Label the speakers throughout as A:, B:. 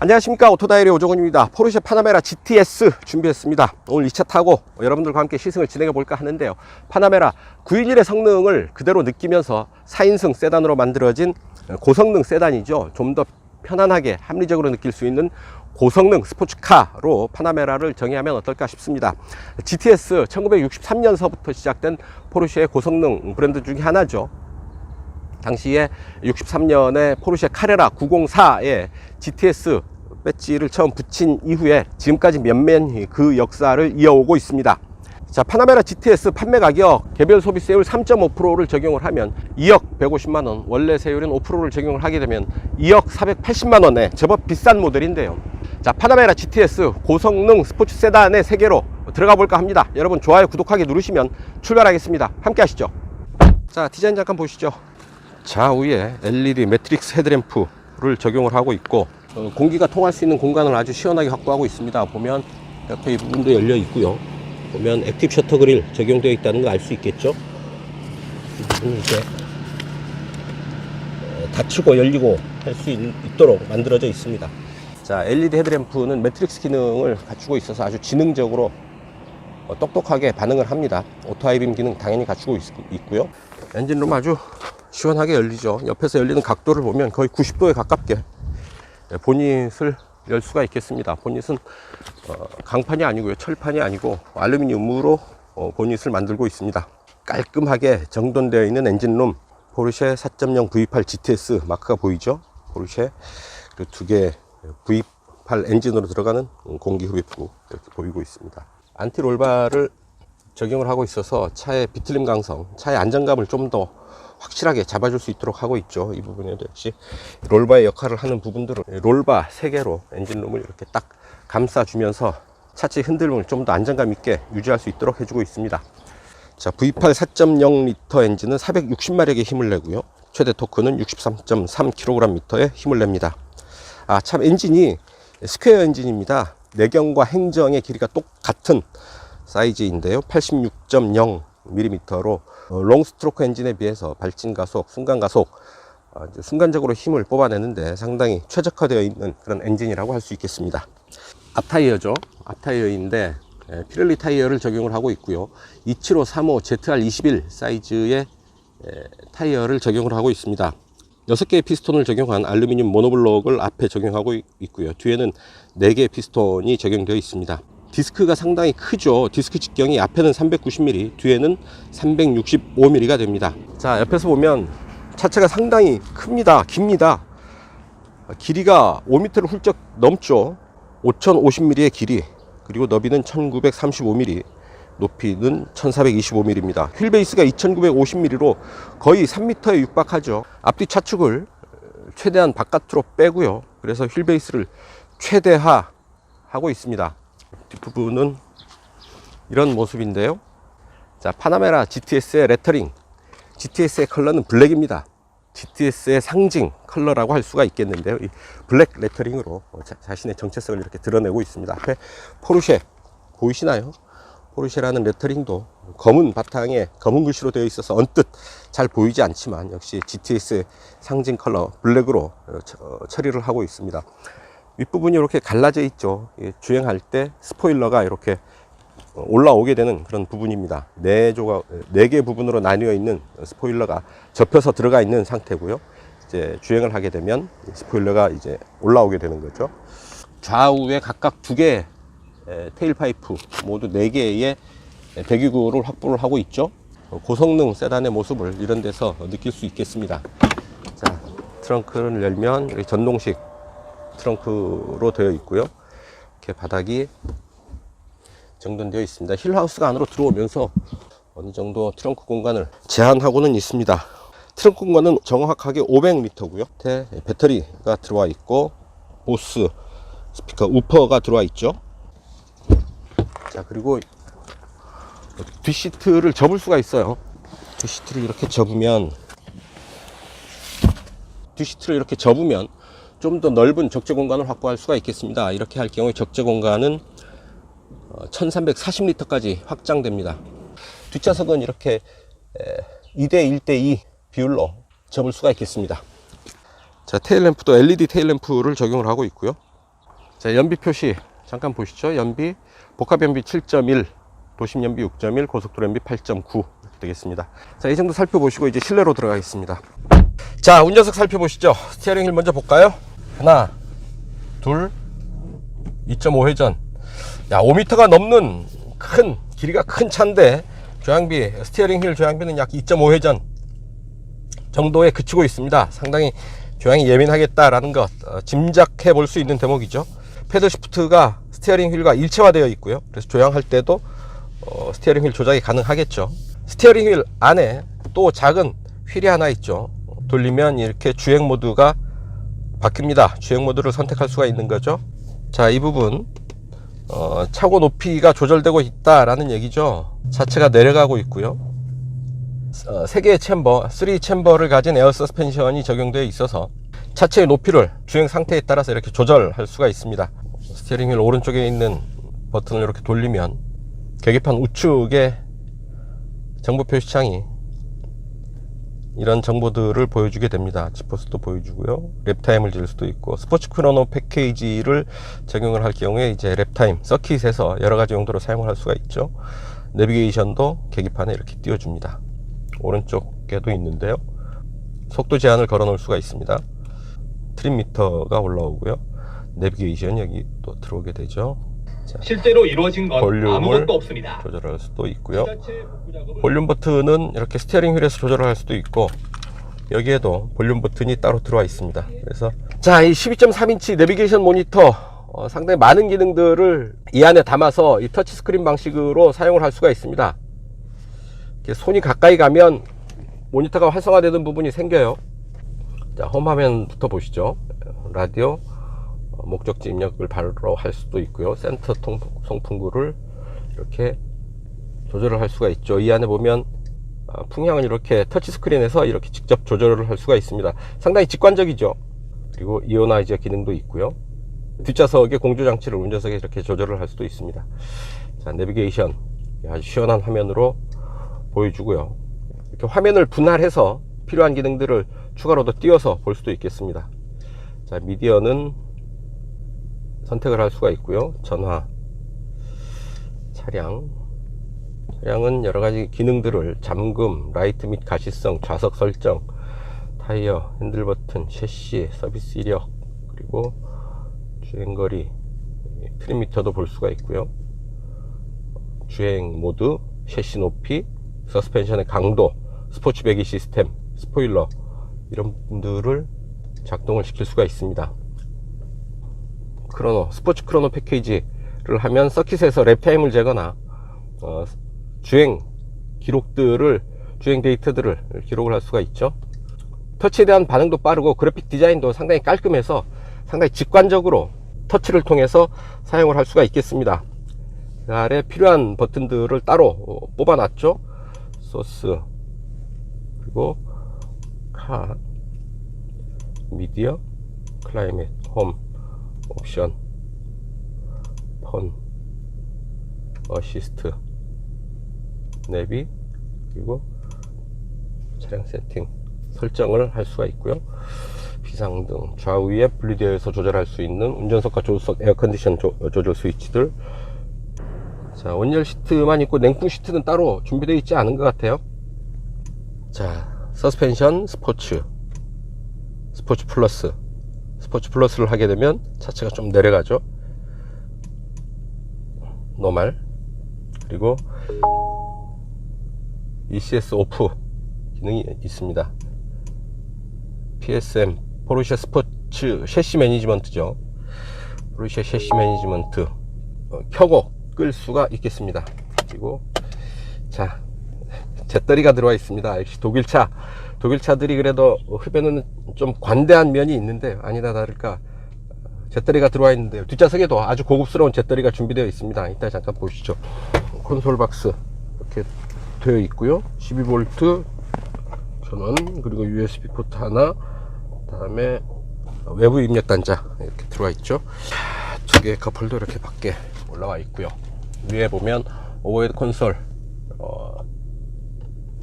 A: 안녕하십니까, 오토다이리 오종훈입니다. 포르쉐 파나메라 GTS 준비했습니다. 오늘 2차 타고 여러분들과 함께 시승을 진행해 볼까 하는데요. 파나메라 911의 성능을 그대로 느끼면서 4인승 세단으로 만들어진 고성능 세단이죠. 좀 더 편안하게 합리적으로 느낄 수 있는 고성능 스포츠카로 파나메라를 정의하면 어떨까 싶습니다. GTS 1963년서부터 시작된 포르쉐의 고성능 브랜드 중에 하나죠. 당시에 63년에 포르쉐 카레라 904에 GTS 배지를 처음 붙인 이후에 지금까지 면면히 그 역사를 이어오고 있습니다. 자, 파나메라 GTS 판매 가격 개별 소비세율 3.5%를 적용을 하면 2억 150만원, 원래 세율인 5%를 적용을 하게 되면 2억 480만원에 제법 비싼 모델인데요. 자, 파나메라 GTS 고성능 스포츠 세단의 세계로 들어가 볼까 합니다. 여러분 좋아요, 구독하기 누르시면 출발하겠습니다. 함께 하시죠. 자, 디자인 잠깐 보시죠. 좌우에 LED 매트릭스 헤드램프를 적용을 하고 있고, 공기가 통할 수 있는 공간을 아주 시원하게 확보하고 있습니다. 보면 옆에 이 부분도 열려 있고요. 보면 액티브 셔터 그릴 적용되어 있다는 거 알 수 있겠죠. 이 부분은 이제 닫히고 열리고 할 수 있도록 만들어져 있습니다. 자, LED 헤드램프는 매트릭스 기능을 갖추고 있어서 아주 지능적으로 똑똑하게 반응을 합니다. 오토 하이빔 기능 당연히 갖추고 있고요. 엔진룸 아주 시원하게 열리죠. 옆에서 열리는 각도를 보면 거의 90도에 가깝게 보닛을 열 수가 있겠습니다. 보닛은 강판이 아니고요, 철판이 아니고 알루미늄으로 보닛을 만들고 있습니다. 깔끔하게 정돈되어 있는 엔진룸, 포르쉐 4.0 V8 GTS 마크가 보이죠. 포르쉐 그리고 두 개 V8 엔진으로 들어가는 공기 흡입구 이렇게 보이고 있습니다. 안티 롤바를 적용을 하고 있어서 차의 비틀림 강성, 차의 안정감을 좀 더 확실하게 잡아줄 수 있도록 하고 있죠. 이 부분에도 역시 롤바의 역할을 하는 부분들은 롤바 3개로 엔진룸을 이렇게 딱 감싸주면서 차체 흔들림을 좀 더 안정감 있게 유지할 수 있도록 해주고 있습니다. 자, V8 4.0L 엔진은 460마력의 힘을 내고요, 최대 토크는 63.3kgm의 힘을 냅니다. 아, 참 엔진이 스퀘어 엔진입니다. 내경과 행정의 길이가 똑같은 사이즈인데요, 86.0mm로 롱스트로크 엔진에 비해서 발진 가속, 순간 가속, 순간적으로 힘을 뽑아내는데 상당히 최적화되어 있는 그런 엔진이라고 할 수 있겠습니다. 앞타이어죠. 앞타이어인데 피렐리 타이어를 적용을 하고 있고요, 27535 ZR21 사이즈의 타이어를 적용을 하고 있습니다. 6개의 피스톤을 적용한 알루미늄 모노블록을 앞에 적용하고 있고요, 뒤에는 4개의 피스톤이 적용되어 있습니다. 디스크가 상당히 크죠. 디스크 직경이 앞에는 390mm, 뒤에는 365mm가 됩니다. 자, 옆에서 보면 차체가 상당히 큽니다. 깁니다. 길이가 5m를 훌쩍 넘죠. 5050mm의 길이, 그리고 너비는 1935mm, 높이는 1425mm입니다. 휠베이스가 2950mm로 거의 3m에 육박하죠. 앞뒤 차축을 최대한 바깥으로 빼고요, 그래서 휠베이스를 최대화하고 있습니다. 뒷부분은 이런 모습인데요. 자, 파나메라 GTS의 레터링, GTS의 컬러는 블랙입니다. GTS의 상징 컬러라고 할 수가 있겠는데요, 이 블랙 레터링으로 자신의 정체성을 이렇게 드러내고 있습니다. 앞에 포르쉐 보이시나요? 포르쉐라는 레터링도 검은 바탕에 검은 글씨로 되어 있어서 언뜻 잘 보이지 않지만 역시 GTS의 상징 컬러 블랙으로 처리를 하고 있습니다. 윗부분이 이렇게 갈라져 있죠. 주행할 때 스포일러가 이렇게 올라오게 되는 그런 부분입니다. 4개 부분으로 나뉘어 있는 스포일러가 접혀서 들어가 있는 상태고요. 이제 주행을 하게 되면 스포일러가 이제 올라오게 되는 거죠. 좌우에 각각 2개의 테일파이프, 모두 4개의 배기구를 확보를 하고 있죠. 고성능 세단의 모습을 이런 데서 느낄 수 있겠습니다. 자, 트렁크를 열면 여기 전동식 트렁크로 되어 있고요, 이렇게 바닥이 정돈되어 있습니다. 힐하우스가 안으로 들어오면서 어느 정도 트렁크 공간을 제한하고는 있습니다. 트렁크 공간은 정확하게 500L고요 배터리가 들어와 있고, 보스 스피커 우퍼가 들어와 있죠. 자, 그리고 뒷시트를 접을 수가 있어요. 뒷시트를 이렇게 접으면 좀 더 넓은 적재 공간을 확보할 수가 있겠습니다. 이렇게 할 경우에 적재 공간은 1340L까지 확장됩니다. 뒷좌석은 이렇게 2대 1대2 비율로 접을 수가 있겠습니다. 자, 테일램프도 LED 테일램프를 적용을 하고 있고요. 자, 연비 표시 잠깐 보시죠. 연비, 복합 연비 7.1, 도심 연비 6.1, 고속도로 연비 8.9 이렇게 되겠습니다. 자, 이 정도 살펴보시고 이제 실내로 들어가겠습니다. 자, 운전석 살펴보시죠. 스티어링 휠 먼저 볼까요? 하나, 둘, 2.5회전. 야, 5m가 넘는 길이가 큰 차인데 조향비, 스티어링 휠 조향비는 약 2.5회전 정도에 그치고 있습니다. 상당히 조향이 예민하겠다라는 것 짐작해 볼 수 있는 대목이죠. 패들 시프트가 스티어링 휠과 일체화되어 있고요. 그래서 조향할 때도 스티어링 휠 조작이 가능하겠죠. 스티어링 휠 안에 또 작은 휠이 하나 있죠. 돌리면 이렇게 주행 모드가 바뀝니다. 주행 모드를 선택할 수가 있는 거죠. 자, 이 부분 차고 높이가 조절되고 있다라는 얘기죠. 자체가 내려가고 있고요. 3개의 챔버, 3 챔버를 가진 에어 서스펜션이 적용되어 있어서 차체의 높이를 주행 상태에 따라서 이렇게 조절할 수가 있습니다. 스티어링 휠 오른쪽에 있는 버튼을 이렇게 돌리면 계기판 우측에 정보 표시창이 이런 정보들을 보여주게 됩니다. 지퍼스도 보여주고요. 랩타임을 질 수도 있고, 스포츠 크로노 패키지를 적용을 할 경우에 이제 랩타임, 서킷에서 여러 가지 용도로 사용을 할 수가 있죠. 내비게이션도 계기판에 이렇게 띄워줍니다. 오른쪽에도 있는데요. 속도 제한을 걸어 놓을 수가 있습니다. 트림 미터가 올라오고요. 내비게이션 여기 또 들어오게 되죠. 자,
B: 실제로 이루어진 건
A: 볼륨을
B: 아무것도 없습니다.
A: 조절할 수도 있고요. 볼륨 버튼은 이렇게 스티어링 휠에서 조절을 할 수도 있고, 여기에도 볼륨 버튼이 따로 들어와 있습니다. 그래서 자, 이 12.3인치 내비게이션 모니터 상당히 많은 기능들을 이 안에 담아서 이 터치 스크린 방식으로 사용을 할 수가 있습니다. 손이 가까이 가면 모니터가 활성화되는 부분이 생겨요. 자, 홈 화면부터 보시죠. 라디오, 목적지 입력을 바로 할 수도 있고요. 센터 송풍구를 이렇게 조절을 할 수가 있죠. 이 안에 보면 풍향은 이렇게 터치 스크린에서 이렇게 직접 조절을 할 수가 있습니다. 상당히 직관적이죠. 그리고 이오나이저 기능도 있고요. 뒷좌석의 공조장치를 운전석에 이렇게 조절을 할 수도 있습니다. 자, 내비게이션 아주 시원한 화면으로 보여주고요. 이렇게 화면을 분할해서 필요한 기능들을 추가로 더 띄워서 볼 수도 있겠습니다. 자, 미디어는 선택을 할 수가 있고요. 전화, 차량은 여러가지 기능들을 잠금, 라이트 및 가시성, 좌석 설정, 타이어, 핸들 버튼, 셰시, 서비스 이력, 그리고 주행거리, 트림 미터도 볼 수가 있고요. 주행 모드, 셰시 높이, 서스펜션의 강도, 스포츠 배기 시스템, 스포일러, 이런 분들을 작동을 시킬 수가 있습니다. 스포츠 크로노 패키지를 하면 서킷에서 랩타임을 재거나 주행 기록들을, 주행 데이터들을 기록을 할 수가 있죠. 터치에 대한 반응도 빠르고 그래픽 디자인도 상당히 깔끔해서 상당히 직관적으로 터치를 통해서 사용을 할 수가 있겠습니다. 그 아래 필요한 버튼들을 따로 뽑아 놨죠. 소스, 그리고 카, 미디어, 클라이밋, 홈, 옵션, 폰, 어시스트, 내비, 그리고 차량 세팅 설정을 할 수가 있고요. 비상등, 좌우에 분리되어서 조절할 수 있는 운전석과 조수석 에어컨디션 조절 스위치들. 자, 온열 시트만 있고 냉풍 시트는 따로 준비되어 있지 않은 것 같아요. 자, 서스펜션 스포츠 플러스를 하게 되면 차체가 좀 내려가죠. 노멀, 그리고 ECS 오프 기능이 있습니다. PSM, 포르쉐 스포츠 셰시 매니지먼트죠. 포르쉐 셰시 매니지먼트 켜고 끌 수가 있겠습니다. 그리고 자, 잿더리가 들어와 있습니다. 역시 독일차들이 그래도 흡연은 좀 관대한 면이 있는데 아니다 다를까 잿더리가 들어와 있는데요. 뒷좌석에도 아주 고급스러운 잿더리가 준비되어 있습니다. 이따 잠깐 보시죠. 콘솔 박스 이렇게 되어 있고요. 12V 전원, 그리고 USB 포트 하나, 다음에 외부 입력 단자 이렇게 들어와 있죠. 두 개의 컵홀더 이렇게 밖에 올라와 있고요. 위에 보면 오버헤드 콘솔,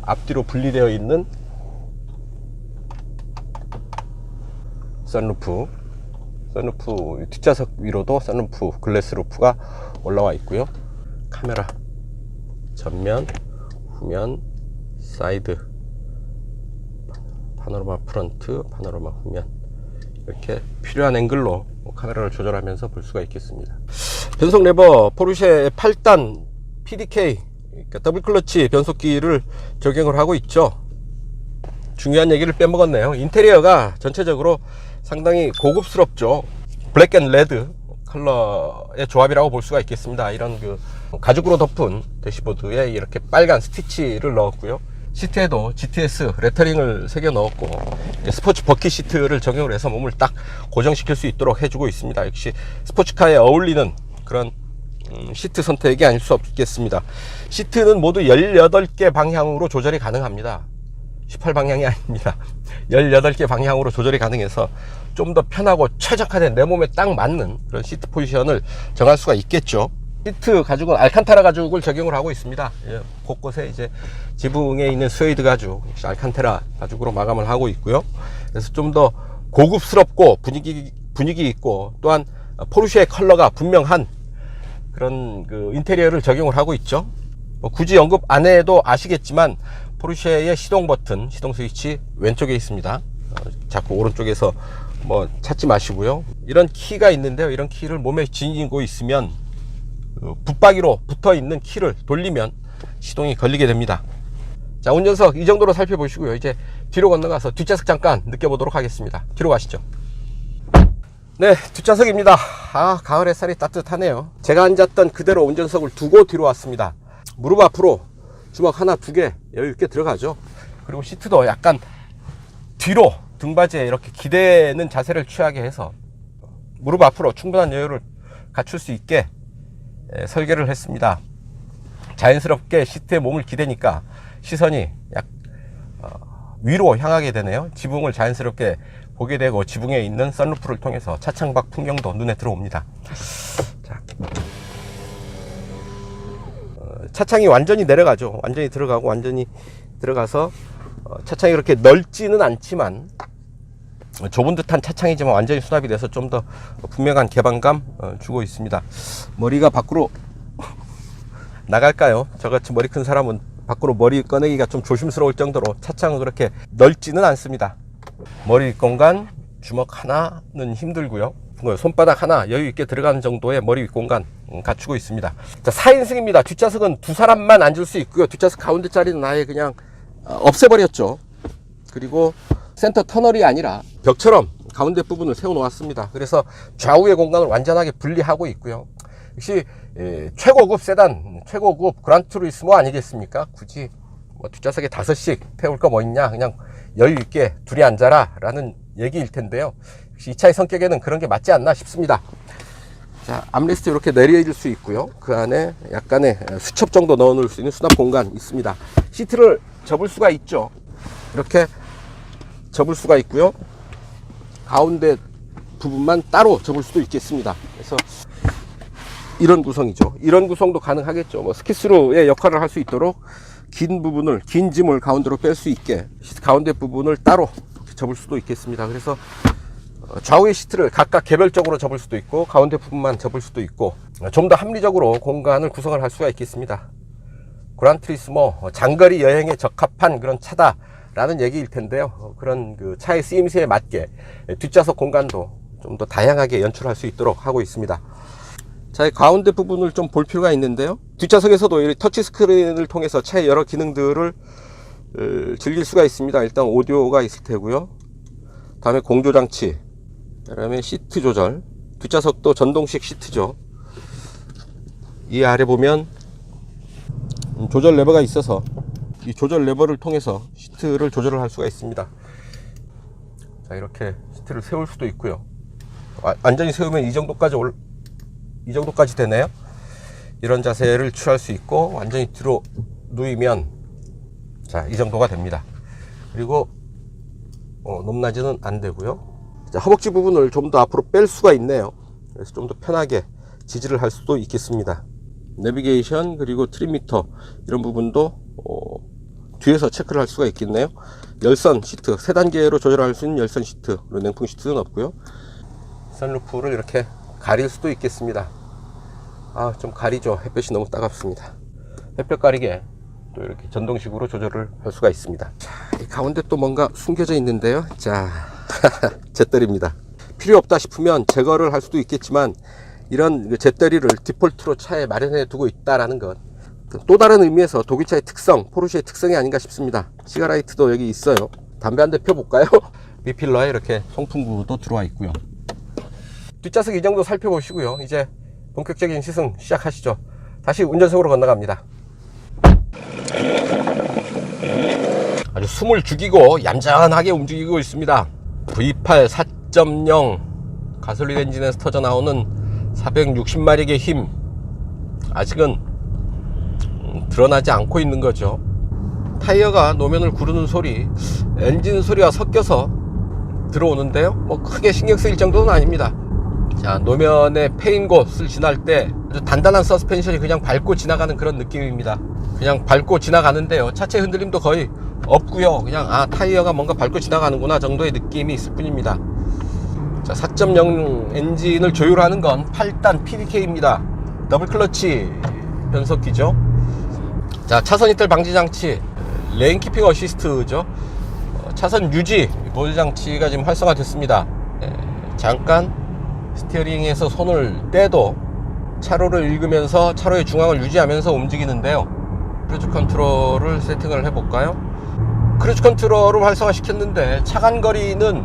A: 앞뒤로 분리되어 있는 선루프 썬루프 뒷좌석 위로도 썬루프 글래스 루프가 올라와 있고요. 카메라 전면, 후면, 사이드, 파노라마 프런트, 파노라마 후면, 이렇게 필요한 앵글로 카메라를 조절하면서 볼 수가 있겠습니다. 변속 레버 포르쉐 8단 PDK, 그러니까 더블 클러치 변속기를 적용을 하고 있죠. 중요한 얘기를 빼먹었네요. 인테리어가 전체적으로 상당히 고급스럽죠. 블랙 앤 레드 컬러의 조합이라고 볼 수가 있겠습니다. 이런 그 가죽으로 덮은 대시보드에 이렇게 빨간 스티치를 넣었고요. 시트에도 GTS 레터링을 새겨 넣었고, 스포츠 버킷 시트를 적용을 해서 몸을 딱 고정시킬 수 있도록 해주고 있습니다. 역시 스포츠카에 어울리는 그런 시트 선택이 아닐 수 없겠습니다. 시트는 모두 18개 방향으로 조절이 가능합니다. 18방향이 아닙니다. 18개 방향으로 조절이 가능해서 좀 더 편하고 최적화된 내 몸에 딱 맞는 그런 시트 포지션을 정할 수가 있겠죠. 시트 가죽은 알칸타라 가죽을 적용을 하고 있습니다. 곳곳에 이제 지붕에 있는 스웨이드 가죽, 역시 알칸타라 가죽으로 마감을 하고 있고요. 그래서 좀 더 고급스럽고 분위기 있고, 또한 포르쉐의 컬러가 분명한 그런 그 인테리어를 적용을 하고 있죠. 굳이 언급 안 해도 아시겠지만 포르쉐의 시동 버튼, 시동 스위치 왼쪽에 있습니다. 자꾸 오른쪽에서 뭐 찾지 마시고요. 이런 키가 있는데요. 이런 키를 몸에 지니고 있으면 붙박이로 붙어 있는 키를 돌리면 시동이 걸리게 됩니다. 자, 운전석 이 정도로 살펴보시고요. 이제 뒤로 건너가서 뒷좌석 잠깐 느껴보도록 하겠습니다. 뒤로 가시죠. 네, 뒷좌석입니다. 가을 햇살이 따뜻하네요. 제가 앉았던 그대로 운전석을 두고 뒤로 왔습니다. 무릎 앞으로 주먹 하나, 두 개 여유있게 들어가죠. 그리고 시트도 약간 뒤로 등받이에 이렇게 기대는 자세를 취하게 해서 무릎 앞으로 충분한 여유를 갖출 수 있게 설계를 했습니다. 자연스럽게 시트에 몸을 기대니까 시선이 위로 향하게 되네요. 지붕을 자연스럽게 보게 되고, 지붕에 있는 썬루프를 통해서 차창 밖 풍경도 눈에 들어옵니다. 자, 차창이 완전히 내려가죠. 완전히 들어가고, 완전히 들어가서 차창이 그렇게 넓지는 않지만, 좁은 듯한 차창이지만 완전히 수납이 돼서 좀 더 분명한 개방감 주고 있습니다. 머리가 밖으로 나갈까요? 저같이 머리 큰 사람은 밖으로 머리 꺼내기가 좀 조심스러울 정도로 차창은 그렇게 넓지는 않습니다. 머리 공간, 주먹 하나는 힘들고요. 손바닥 하나 여유 있게 들어가는 정도의 머리 윗공간 갖추고 있습니다. 자, 4인승입니다. 뒷좌석은 두 사람만 앉을 수 있고요. 뒷좌석 가운데 자리는 아예 그냥 없애버렸죠. 그리고 센터 터널이 아니라 벽처럼 가운데 부분을 세워 놓았습니다. 그래서 좌우의 공간을 완전하게 분리하고 있고요. 역시 최고급 세단, 최고급 그란투리스모 아니겠습니까? 굳이 뭐 뒷좌석에 5씩 태울 거 뭐 있냐, 그냥 여유 있게 둘이 앉아라 라는 얘기일 텐데요. 역시 이 차의 성격에는 그런 게 맞지 않나 싶습니다. 자, 암레스트 이렇게 내려질 수 있고요. 그 안에 약간의 수첩 정도 넣어 놓을 수 있는 수납 공간 있습니다. 시트를 접을 수가 있죠. 이렇게 접을 수가 있고요. 가운데 부분만 따로 접을 수도 있겠습니다. 그래서 이런 구성이죠. 이런 구성도 가능하겠죠. 뭐 스키스루의 역할을 할 수 있도록 긴 짐을 가운데로 뺄 수 있게 가운데 부분을 따로 접을 수도 있겠습니다. 그래서 좌우의 시트를 각각 개별적으로 접을 수도 있고, 가운데 부분만 접을 수도 있고, 좀 더 합리적으로 공간을 구성을 할 수가 있겠습니다. 그란투리스모 장거리 여행에 적합한 그런 차다 라는 얘기일 텐데요. 그런 그 차의 쓰임새에 맞게 뒷좌석 공간도 좀 더 다양하게 연출할 수 있도록 하고 있습니다. 차의 가운데 부분을 좀 볼 필요가 있는데요. 뒷좌석에서도 이 터치 스크린을 통해서 차의 여러 기능들을 즐길 수가 있습니다. 일단 오디오가 있을 테고요. 다음에 공조장치, 그 다음에 시트 조절, 뒷좌석도 전동식 시트죠. 이 아래 보면 조절 레버가 있어서 이 조절 레버를 통해서 시트를 조절을 할 수가 있습니다. 자, 이렇게 시트를 세울 수도 있고요. 완전히 세우면 이 정도까지 되네요. 이런 자세를 취할 수 있고, 완전히 뒤로 누이면 자, 이 정도가 됩니다. 그리고 높낮이는 안 되고요. 자, 허벅지 부분을 좀 더 앞으로 뺄 수가 있네요. 그래서 좀 더 편하게 지지를 할 수도 있겠습니다. 내비게이션, 그리고 트림미터 이런 부분도 뒤에서 체크를 할 수가 있겠네요. 열선 시트, 3단계로 조절할 수 있는 열선 시트, 냉풍 시트는 없고요. 선루프를 이렇게 가릴 수도 있겠습니다. 좀 가리죠. 햇볕이 너무 따갑습니다. 햇볕 가리개 또 이렇게 전동식으로 조절을 할 수가 있습니다. 자, 이 가운데 또 뭔가 숨겨져 있는데요. 자, 잿더리입니다. 필요 없다 싶으면 제거를 할 수도 있겠지만, 이런 잿더리를 디폴트로 차에 마련해 두고 있다라는 것, 또 다른 의미에서 독일차의 특성, 포르쉐의 특성이 아닌가 싶습니다. 시가라이트도 여기 있어요. 담배 한 대 펴볼까요? B필러에 이렇게 송풍구도 들어와 있고요. 뒷좌석 이 정도 살펴보시고요. 이제 본격적인 시승 시작하시죠. 다시 운전석으로 건너갑니다. 아주 숨을 죽이고 얌전하게 움직이고 있습니다. V8 4.0 가솔린 엔진에서 터져 나오는 460마력의 힘, 아직은 드러나지 않고 있는 거죠. 타이어가 노면을 구르는 소리, 엔진 소리와 섞여서 들어오는데요, 뭐 크게 신경 쓰일 정도는 아닙니다. 자, 노면의 페인곳을 지날 때 아주 단단한 서스펜션이 그냥 밟고 지나가는 그런 느낌입니다. 그냥 밟고 지나가는데요, 차체 흔들림도 거의 없고요. 그냥 타이어가 뭔가 밟고 지나가는구나 정도의 느낌이 있을 뿐입니다. 자, 4.0 엔진을 조율하는 건 8단 PDK입니다. 더블 클러치 변속기죠. 자, 차선 이탈 방지 장치, 레인 키핑 어시스트죠. 차선 유지 보조 장치가 지금 활성화됐습니다. 잠깐 스티어링에서 손을 떼도 차로를 읽으면서 차로의 중앙을 유지하면서 움직이는데요. 크루즈 컨트롤을 세팅을 해볼까요? 크루즈 컨트롤을 활성화시켰는데 차간거리는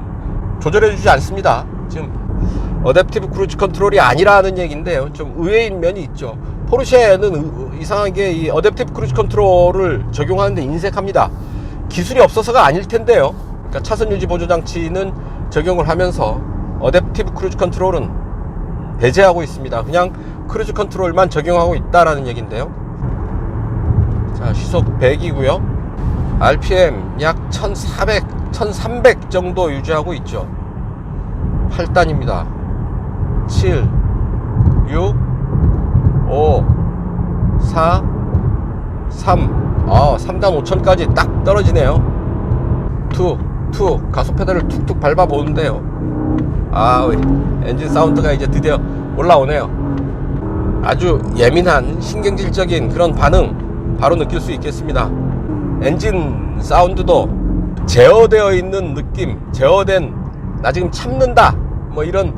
A: 조절해주지 않습니다. 지금 어댑티브 크루즈 컨트롤이 아니라는 얘기인데요, 좀 의외인 면이 있죠. 포르쉐는 이상하게 이 어댑티브 크루즈 컨트롤을 적용하는데 인색합니다. 기술이 없어서가 아닐 텐데요. 그러니까 차선 유지 보조 장치는 적용을 하면서 어댑티브 크루즈 컨트롤은 배제하고 있습니다. 그냥 크루즈 컨트롤만 적용하고 있다라는 얘기인데요. 자, 시속 100이고요. RPM 약 1400, 1300 정도 유지하고 있죠. 8단입니다. 7, 6, 5, 4, 3. 3단 5000까지 딱 떨어지네요. 2 가속 페달을 툭툭 밟아 보는데요, 엔진 사운드가 이제 드디어 올라오네요. 아주 예민한 신경질적인 그런 반응 바로 느낄 수 있겠습니다. 엔진 사운드도 제어되어 있는 느낌, 제어된 나 지금 참는다 뭐 이런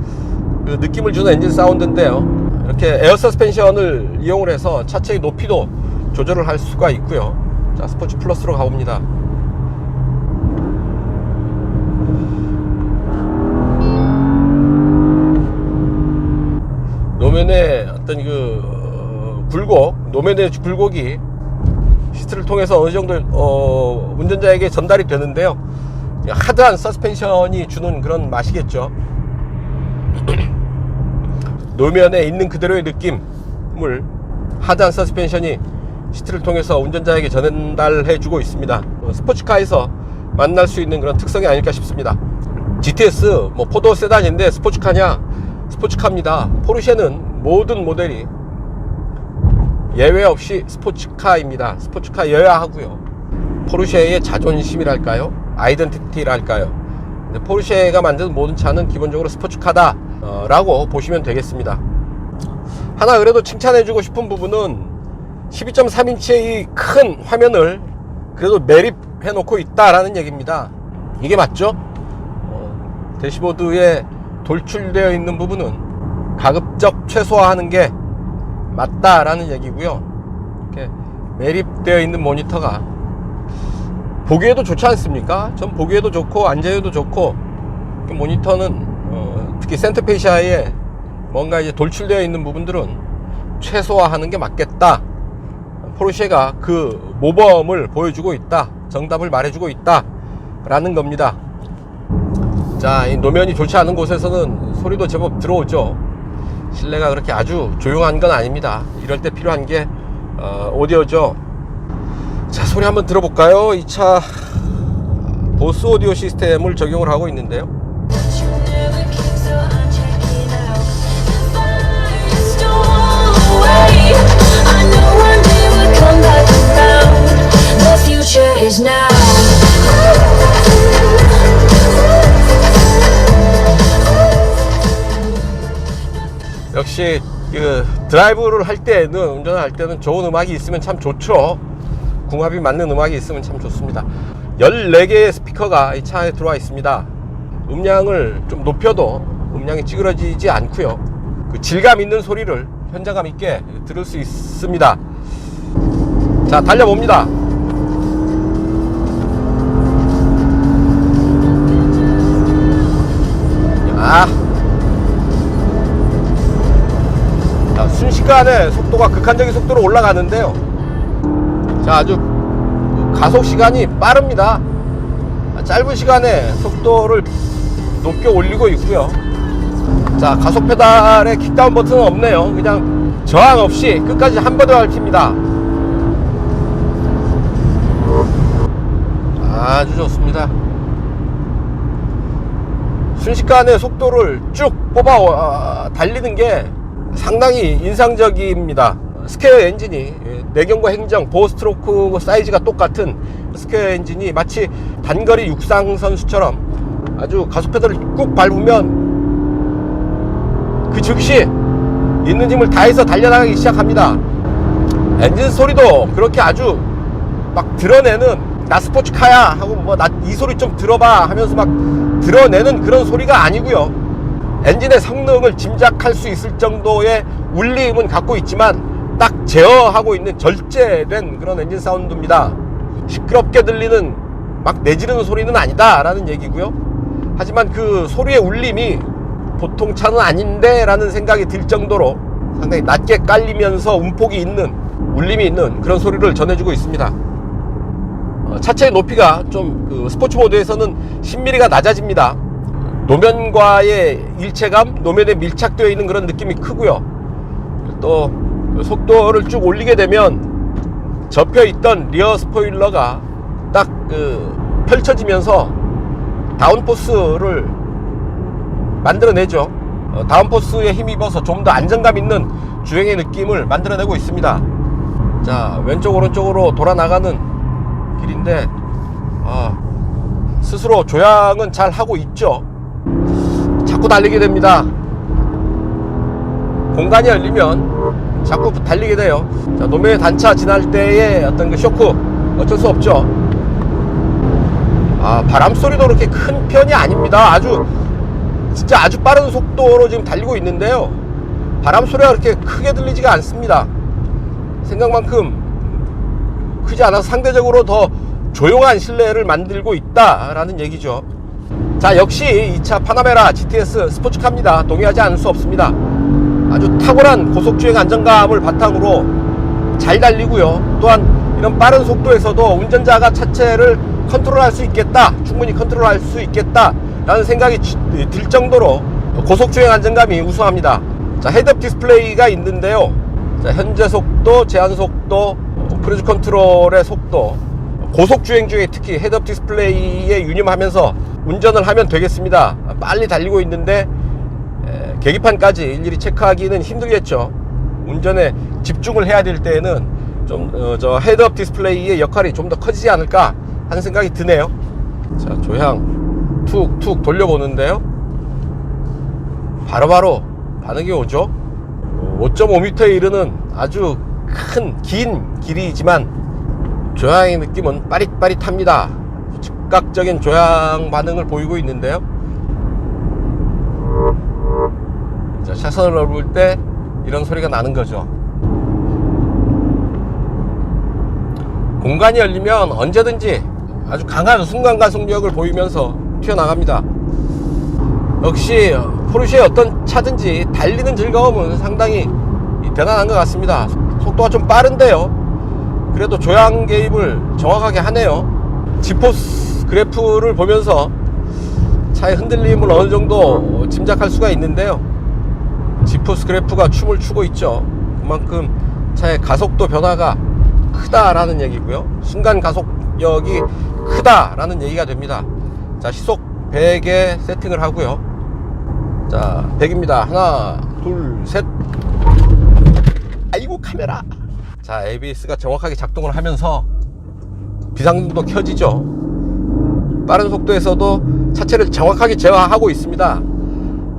A: 그 느낌을 주는 엔진 사운드인데요. 이렇게 에어 서스펜션을 이용을 해서 차체의 높이도 조절을 할 수가 있고요. 자, 스포츠 플러스로 가봅니다. 노면의 어떤 그 굴곡, 노면의 굴곡이 시트를 통해서 어느 정도 운전자에게 전달이 되는데요, 하드한 서스펜션이 주는 그런 맛이겠죠. 노면에 있는 그대로의 느낌을 하드한 서스펜션이 시트를 통해서 운전자에게 전달해 주고 있습니다. 스포츠카에서 만날 수 있는 그런 특성이 아닐까 싶습니다. GTS 뭐 포도 세단인데 스포츠카냐? 스포츠카입니다. 포르쉐는 모든 모델이 예외 없이 스포츠카입니다. 스포츠카여야 하고요. 포르쉐의 자존심이랄까요? 아이덴티티랄까요? 포르쉐가 만든 모든 차는 기본적으로 스포츠카다 라고 보시면 되겠습니다. 하나 그래도 칭찬해주고 싶은 부분은 12.3인치의 이 큰 화면을 그래도 매립해 놓고 있다라는 얘기입니다. 이게 맞죠? 대시보드에 돌출되어 있는 부분은 가급적 최소화하는 게 맞다라는 얘기고요. 이렇게 매립되어 있는 모니터가 보기에도 좋지 않습니까? 전 보기에도 좋고 앉아에도 좋고, 모니터는 특히 센터페시아에 뭔가 이제 돌출되어 있는 부분들은 최소화하는 게 맞겠다. 포르쉐가 그 모범을 보여주고 있다, 정답을 말해주고 있다 라는 겁니다. 자, 이 노면이 좋지 않은 곳에서는 소리도 제법 들어오죠. 실내가 그렇게 아주 조용한 건 아닙니다. 이럴 때 필요한 게 오디오죠. 자, 소리 한번 들어볼까요? 이 차 보스 오디오 시스템을 적용을 하고 있는데요. 역시 그 드라이브를 할 때는, 운전을 할 때는 좋은 음악이 있으면 참 좋죠. 궁합이 맞는 음악이 있으면 참 좋습니다. 14개의 스피커가 이 차 안에 들어와 있습니다. 음량을 좀 높여도 음량이 찌그러지지 않고요. 그 질감 있는 소리를 현장감 있게 들을 수 있습니다. 자, 달려봅니다. 자, 순식간에 속도가 극한적인 속도로 올라가는데요. 자, 아주 가속 시간이 빠릅니다. 짧은 시간에 속도를 높게 올리고 있고요. 자, 가속 페달에 킥다운 버튼은 없네요. 그냥 저항 없이 끝까지 한 번에 밟힙니다. 아주 좋습니다. 순식간에 속도를 쭉 뽑아 달리는 게 상당히 인상적입니다. 스퀘어 엔진이, 내경과 행정, 보어 스트로크 사이즈가 똑같은 스퀘어 엔진이 마치 단거리 육상 선수처럼 아주 가속 페달을 꾹 밟으면 그 즉시 있는 힘을 다해서 달려나가기 시작합니다. 엔진 소리도 그렇게 아주 막 드러내는, 나 스포츠카야 하고 뭐 나 이 소리 좀 들어봐 하면서 막 드러내는 그런 소리가 아니고요. 엔진의 성능을 짐작할 수 있을 정도의 울림은 갖고 있지만 딱 제어하고 있는 절제된 그런 엔진 사운드입니다. 시끄럽게 들리는 막 내지르는 소리는 아니다 라는 얘기고요. 하지만 그 소리의 울림이 보통 차는 아닌데 라는 생각이 들 정도로 상당히 낮게 깔리면서 움폭이 있는, 울림이 있는 그런 소리를 전해주고 있습니다. 차체의 높이가 좀 그 스포츠 모드에서는 10mm가 낮아집니다. 노면과의 일체감, 노면에 밀착되어 있는 그런 느낌이 크고요. 또 속도를 쭉 올리게 되면 접혀 있던 리어 스포일러가 딱 펼쳐지면서 다운포스를 만들어내죠. 다운포스에 힘입어서 좀 더 안정감 있는 주행의 느낌을 만들어내고 있습니다. 자, 왼쪽 오른쪽으로 돌아 나가는 길인데 스스로 조향은 잘 하고 있죠. 자꾸 달리게 됩니다. 공간이 열리면 자꾸 달리게 돼요. 자, 노면의 단차 지날 때의 어떤 그 쇼크 어쩔 수 없죠. 바람 소리도 그렇게 큰 편이 아닙니다. 진짜 아주 빠른 속도로 지금 달리고 있는데요. 바람 소리가 그렇게 크게 들리지가 않습니다. 생각만큼 크지 않아서 상대적으로 더 조용한 실내를 만들고 있다라는 얘기죠. 자, 역시 이 차 파나메라 GTS 스포츠카입니다. 동의하지 않을 수 없습니다. 아주 탁월한 고속주행 안정감을 바탕으로 잘 달리고요. 또한 이런 빠른 속도에서도 운전자가 차체를 컨트롤할 수 있겠다, 충분히 컨트롤할 수 있겠다 라는 생각이 들 정도로 고속주행 안정감이 우수합니다. 자, 헤드업 디스플레이가 있는데요. 자, 현재 속도, 제한 속도, 크루즈 컨트롤의 속도, 고속주행 중에 특히 헤드업 디스플레이에 유념하면서 운전을 하면 되겠습니다. 빨리 달리고 있는데 계기판까지 일일이 체크하기는 힘들겠죠. 운전에 집중을 해야 될 때에는 좀 저 헤드업 디스플레이의 역할이 좀 더 커지지 않을까 하는 생각이 드네요. 자, 조향 툭툭 돌려보는데요. 바로바로 반응이 오죠. 5.5m에 이르는 아주 긴 길이지만 조향의 느낌은 빠릿빠릿합니다. 즉각적인 조향 반응을 보이고 있는데요. 자, 차선을 넓을 때 이런 소리가 나는 거죠. 공간이 열리면 언제든지 아주 강한 순간 가속력을 보이면서 튀어나갑니다. 역시 포르쉐의 어떤 차든지 달리는 즐거움은 상당히 대단한 것 같습니다. 속도가 좀 빠른데요, 그래도 조향 개입을 정확하게 하네요. 지포스 그래프를 보면서 차의 흔들림을 어느 정도 짐작할 수가 있는데요. 지포스 그래프가 춤을 추고 있죠. 그만큼 차의 가속도 변화가 크다라는 얘기고요. 순간 가속력이 크다라는 얘기가 됩니다. 자, 시속 100에 세팅을 하고요. 자, 100입니다. 하나, 둘, 셋. 아이고, 카메라. 자, ABS가 정확하게 작동을 하면서 비상등도 켜지죠. 빠른 속도에서도 차체를 정확하게 제어하고 있습니다.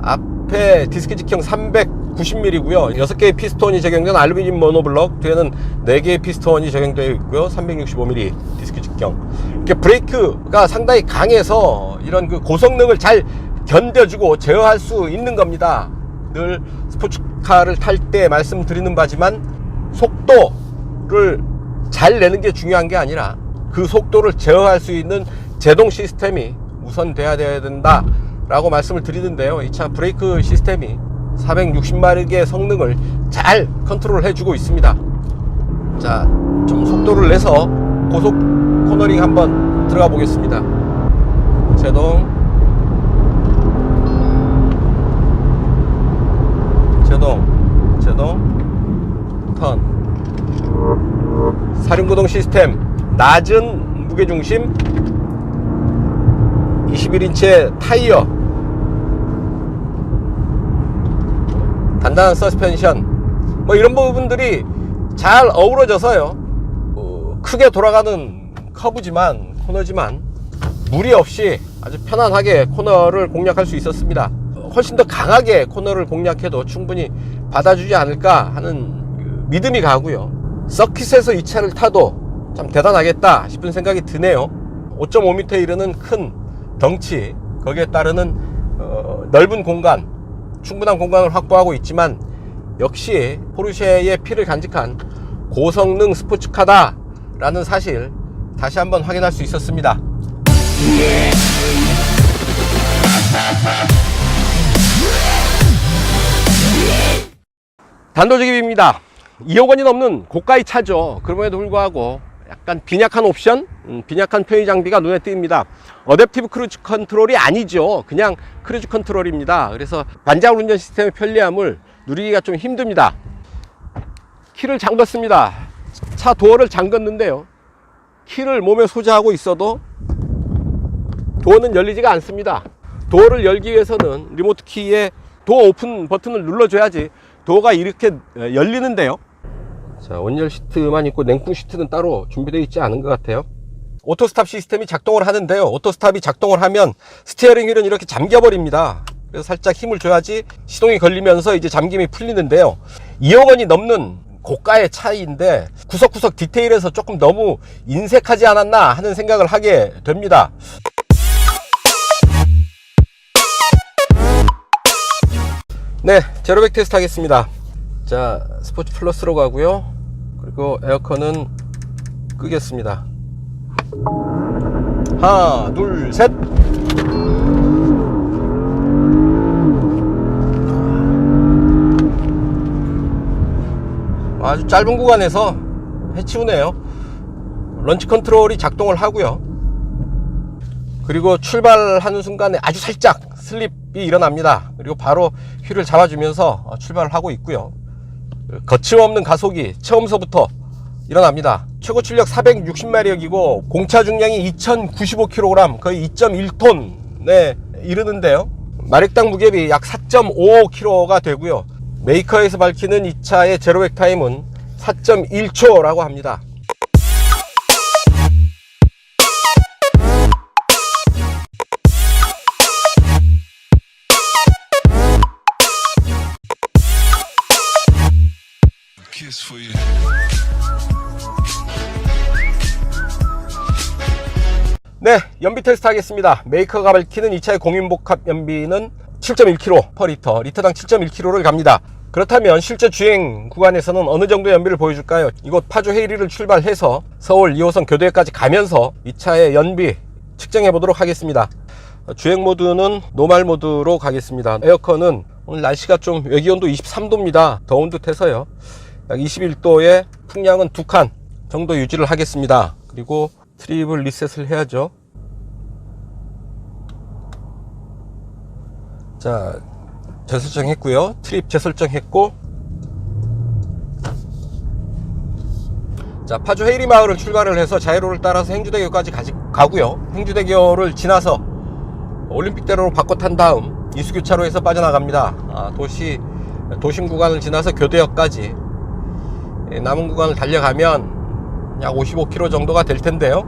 A: 앞에 디스크 직형 300 90mm고요 6개의 피스톤이 적용된 알루미늄 모노블럭, 뒤에는 4개의 피스톤이 적용되어 있고요 365mm 디스크 직경. 이렇게 브레이크가 상당히 강해서 이런 그 고성능을 잘 견뎌주고 제어할 수 있는 겁니다. 늘 스포츠카를 탈 때 말씀드리는 바지만 속도를 잘 내는 게 중요한 게 아니라 그 속도를 제어할 수 있는 제동 시스템이 우선 돼야 된다 라고 말씀을 드리는데요. 이 차 브레이크 시스템이 460마력의 성능을 잘 컨트롤 해주고 있습니다. 자, 좀 속도를 내서 고속 코너링 한번 들어가 보겠습니다. 제동 턴. 사륜구동 시스템, 낮은 무게중심, 21인치의 타이어, 단단한 서스펜션, 뭐 이런 부분들이 잘 어우러져서요, 크게 돌아가는 커브지만, 코너지만 무리 없이 아주 편안하게 코너를 공략할 수 있었습니다. 훨씬 더 강하게 코너를 공략해도 충분히 받아주지 않을까 하는 믿음이 가고요. 서킷에서 이 차를 타도 참 대단하겠다 싶은 생각이 드네요. 5.5m 이르는 큰 덩치, 거기에 따르는 넓은 공간, 충분한 공간을 확보하고 있지만 역시 포르쉐의 피를 간직한 고성능 스포츠카다 라는 사실 다시 한번 확인할 수 있었습니다. 단도직입입니다. 2억 원이 넘는 고가의 차죠. 그럼에도 불구하고 약간 빈약한 옵션, 빈약한 편의 장비가 눈에 띕니다. 어댑티브 크루즈 컨트롤이 아니죠. 그냥 크루즈 컨트롤입니다. 그래서 반자율 운전 시스템의 편리함을 누리기가 좀 힘듭니다. 키를 잠궜습니다. 차 도어를 잠궜는데요, 키를 몸에 소지하고 있어도 도어는 열리지가 않습니다. 도어를 열기 위해서는 리모트 키에 도어 오픈 버튼을 눌러줘야지 도어가 이렇게 열리는데요. 자, 온열 시트만 있고 냉풍 시트는 따로 준비되어 있지 않은 것 같아요. 오토스탑 시스템이 작동을 하는데요, 오토스탑이 작동을 하면 스티어링 휠은 이렇게 잠겨 버립니다. 그래서 살짝 힘을 줘야지 시동이 걸리면서 이제 잠김이 풀리는데요. 2억 원이 넘는 고가의 차인데 구석구석 디테일에서 조금 너무 인색하지 않았나 하는 생각을 하게 됩니다. 네, 제로백 테스트 하겠습니다. 자, 스포츠 플러스로 가고요. 그리고 에어컨은 끄겠습니다. 하나, 둘, 셋. 아주 짧은 구간에서 해치우네요. 런치 컨트롤이 작동을 하고요. 그리고 출발하는 순간에 아주 살짝 슬립이 일어납니다. 그리고 바로 휠을 잡아주면서 출발을 하고 있고요. 거침없는 가속이 처음서부터 일어납니다. 최고 출력 460마력이고 공차 중량이 2095kg, 거의 2.1톤에 이르는데요. 마력당 무게비 약 4.55kg가 되고요. 메이커에서 밝히는 이 차의 제로백 타임은 4.1초라고 합니다. 네, 연비 테스트 하겠습니다. 메이커가 밝히는 이 차의 공인복합 연비는 7.1km per 리터, 리터당 7.1km를 갑니다. 그렇다면 실제 주행 구간에서는 어느 정도의 연비를 보여줄까요? 이곳 파주 헤이리를 출발해서 서울 2호선 교대까지 가면서 이 차의 연비 측정해 보도록 하겠습니다. 주행 모드는 노말 모드로 가겠습니다. 에어컨은 오늘 날씨가 좀 외기온도 23도입니다. 더운 듯 해서요. 약 21도에 풍량은 2칸 정도 유지를 하겠습니다. 그리고 트립을 리셋을 해야죠. 자, 재설정했고요. 트립 재설정했고, 자, 파주 헤이리 마을을 출발을 해서 자이로를 따라서 행주대교까지 가고요. 행주대교를 지나서 올림픽대로로 바꿔 탄 다음 이수교차로에서 빠져나갑니다. 도심 구간을 지나서 교대역까지 남은 구간을 달려가면 약 55km 정도가 될 텐데요.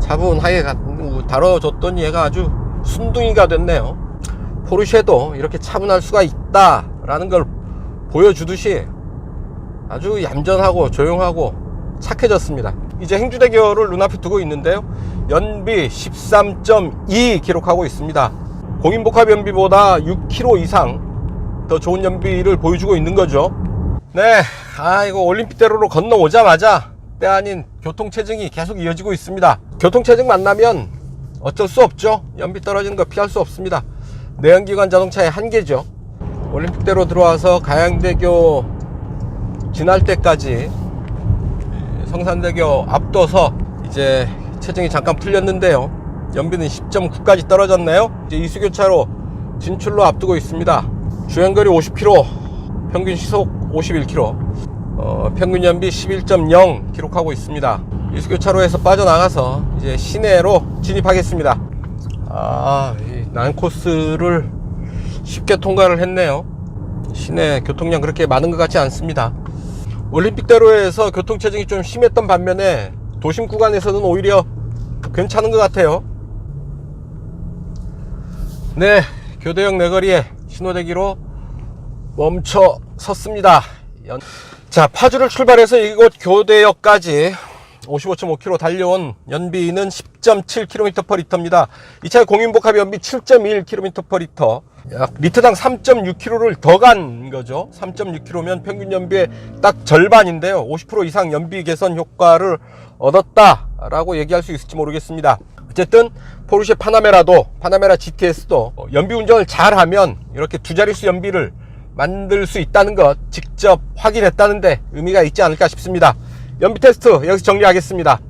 A: 차분하게 다뤄줬더니 얘가 아주 순둥이가 됐네요. 포르쉐도 이렇게 차분할 수가 있다라는 걸 보여주듯이 아주 얌전하고 조용하고 착해졌습니다. 이제 행주대교를 눈앞에 두고 있는데요, 연비 13.2 기록하고 있습니다. 공인복합 연비보다 6km 이상 더 좋은 연비를 보여주고 있는 거죠. 네, 이거 올림픽대로로 건너오자마자 때 아닌 교통체증이 계속 이어지고 있습니다. 교통체증 만나면 어쩔 수 없죠. 연비 떨어지는 거 피할 수 없습니다. 내연기관 자동차의 한계죠. 올림픽대로 들어와서 가양대교 지날 때까지 성산대교 앞둬서 이제 체증이 잠깐 풀렸는데요, 연비는 10.9까지 떨어졌네요. 이제 이수교차로 진출로 앞두고 있습니다. 주행거리 50km, 평균 시속 51km, 평균 연비 11.0 기록하고 있습니다. 이수교차로에서 빠져나가서 이제 시내로 진입하겠습니다. 이 난코스를 쉽게 통과를 했네요. 시내 교통량 그렇게 많은 것 같지 않습니다. 올림픽대로에서 교통체증이 좀 심했던 반면에 도심 구간에서는 오히려 괜찮은 것 같아요. 네, 교대역 내거리에 신호대기로 멈춰 섰습니다. 자, 파주를 출발해서 이곳 교대역까지 55.5km 달려온 연비는 10.7km/L입니다. 이 차의 공인복합 연비 7.1km/L, 약 리터당 3.6km를 더 간 거죠. 3.6km면 평균 연비의 딱 절반인데요, 50% 이상 연비 개선 효과를 얻었다라고 얘기할 수 있을지 모르겠습니다. 어쨌든 포르쉐 파나메라 GTS도 연비 운전을 잘하면 이렇게 두 자릿수 연비를 만들 수 있다는 것 직접 확인했다는데 의미가 있지 않을까 싶습니다. 연비 테스트 여기서 정리하겠습니다.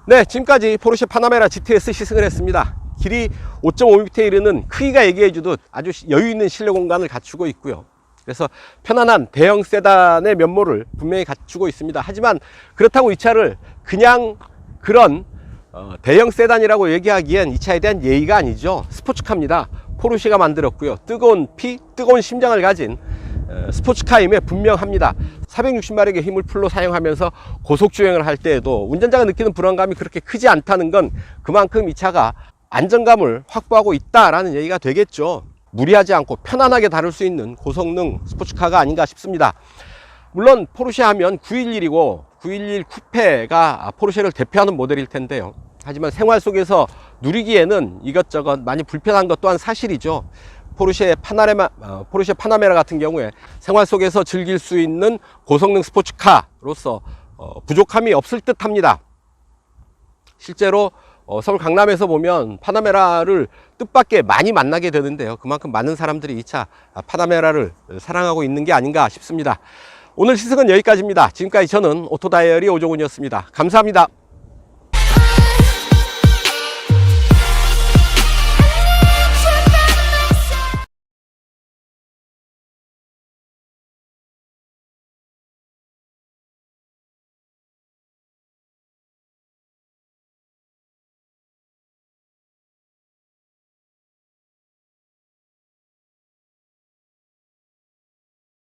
A: 네, 지금까지 포르쉐 파나메라 GTS 시승을 했습니다. 길이 5.5m 이르는 크기가 얘기해주듯 아주 여유있는 실내 공간을 갖추고 있고요. 그래서 편안한 대형 세단의 면모를 분명히 갖추고 있습니다. 하지만 그렇다고 이 차를 그냥 그런 대형 세단이라고 얘기하기엔 이 차에 대한 예의가 아니죠. 스포츠카입니다. 포르쉐가 만들었고요, 뜨거운 피, 뜨거운 심장을 가진 스포츠카임에 분명합니다. 460마력의 힘을 풀로 사용하면서 고속주행을 할 때에도 운전자가 느끼는 불안감이 그렇게 크지 않다는 건 그만큼 이 차가 안정감을 확보하고 있다라는 얘기가 되겠죠. 무리하지 않고 편안하게 다룰 수 있는 고성능 스포츠카가 아닌가 싶습니다. 물론 포르쉐 하면 911이고 911 쿠페가 포르쉐를 대표하는 모델일 텐데요, 하지만 생활 속에서 누리기에는 이것저것 많이 불편한 것 또한 사실이죠. 포르쉐 파나메라 같은 경우에 생활 속에서 즐길 수 있는 고성능 스포츠카로서 부족함이 없을 듯 합니다. 실제로 서울 강남에서 보면 파나메라를 뜻밖의 많이 만나게 되는데요, 그만큼 많은 사람들이 이 차 파나메라를 사랑하고 있는 게 아닌가 싶습니다. 오늘 시승은 여기까지입니다. 지금까지 저는 오토다이어리 오종훈이었습니다. 감사합니다.